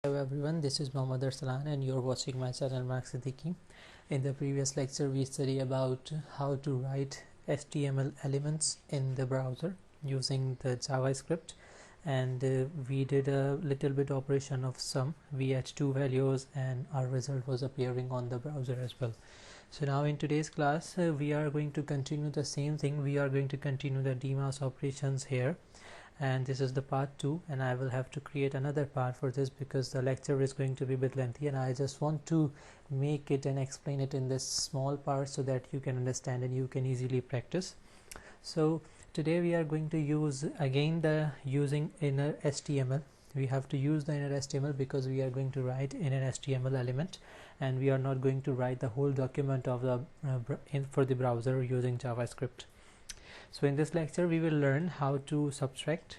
Hello everyone, this is Mohammad Arsalan and you're watching my channel MArcSiddiqui. In the previous lecture we studied about how to write HTML elements in the browser using the JavaScript, and we did a little bit operation of sum. We had two values and our result was appearing on the browser as well. So now in today's class we are going to continue the same thing. We are going to continue the DMAS operations here, and this is the part 2, and I will have to create another part for this because the lecture is going to be a bit lengthy, and I just want to make it and explain it in this small part so that you can understand and you can easily practice. So today we are going to use again the using inner HTML. We have to use the inner HTML because we are going to write inner HTML element, and we are not going to write the whole document of the for the browser using JavaScript. So in this lecture we will learn how to subtract,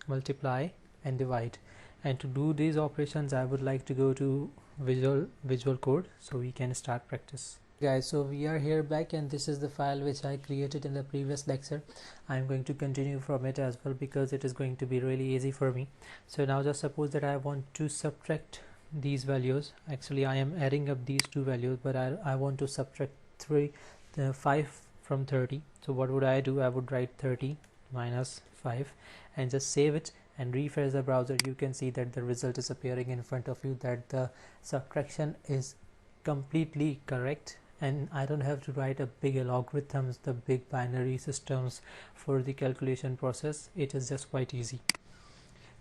multiply and divide, and to do these operations I would like to go to Visual Code so we can start practice. Guys, so we are here back, and this is the file which I created in the previous lecture. I'm going to continue from it as well because it is going to be really easy for me. So now just suppose that I want to subtract these values. Actually I am adding up these two values, but I want to subtract 5 from 30. So what would I do? I would write 30 minus 5 and just save it and refresh the browser. You can see that the result is appearing in front of you, that the subtraction is completely correct, and I don't have to write a big logarithms, the big binary systems for the calculation process. It is just quite easy.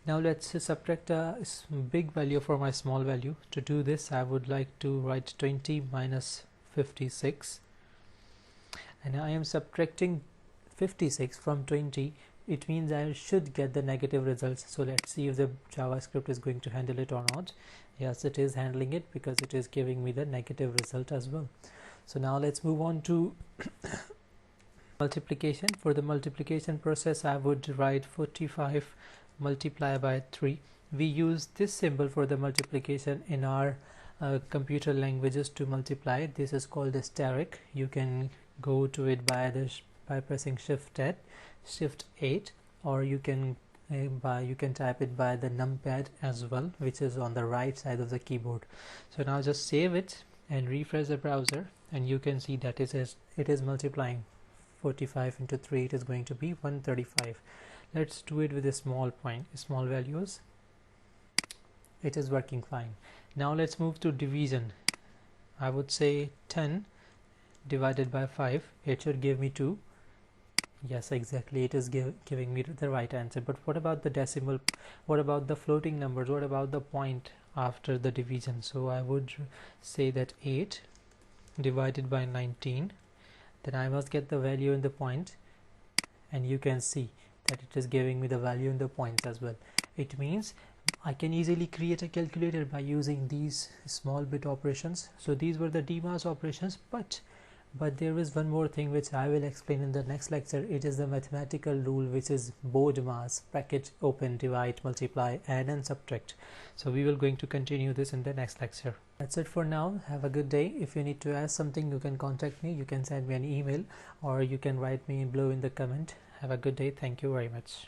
Now let's subtract a big value from a small value. To do this I would like to write 20 minus 56, and I am subtracting 56 from 20. It means I should get the negative results. So let's see if the JavaScript is going to handle it or not. Yes, it is handling it because it is giving me the negative result as well. So now let's move on to multiplication. For the multiplication process I would write 45 multiply by 3. We use this symbol for the multiplication in our computer languages to multiply. This is called asterisk. You can go to it by pressing shift 8, or you can type it by the numpad as well, which is on the right side of the keyboard. So now just save it and refresh the browser, and you can see that it is multiplying. 45 into 3, it is going to be 135. Let's do it with a small values. It is working fine. Now let's move to division. I would say 10 divided by 5. It should give me 2. Yes, exactly, it is giving me the right answer. But what about the decimal? What about the floating numbers? What about the point after the division? So I would say that 8 divided by 19. Then I must get the value in the point, and you can see that it is giving me the value in the points as well. It means I can easily create a calculator by using these small bit operations. So these were the DMAS operations, but there is one more thing which I will explain in the next lecture. It is the mathematical rule, which is BODMAS: bracket, open, divide, multiply, add and subtract. So we will going to continue this in the next lecture. That's it for now. Have a good day. If you need to ask something, you can contact me. You can send me an email, or you can write me below in the comment. Have a good day. Thank you very much.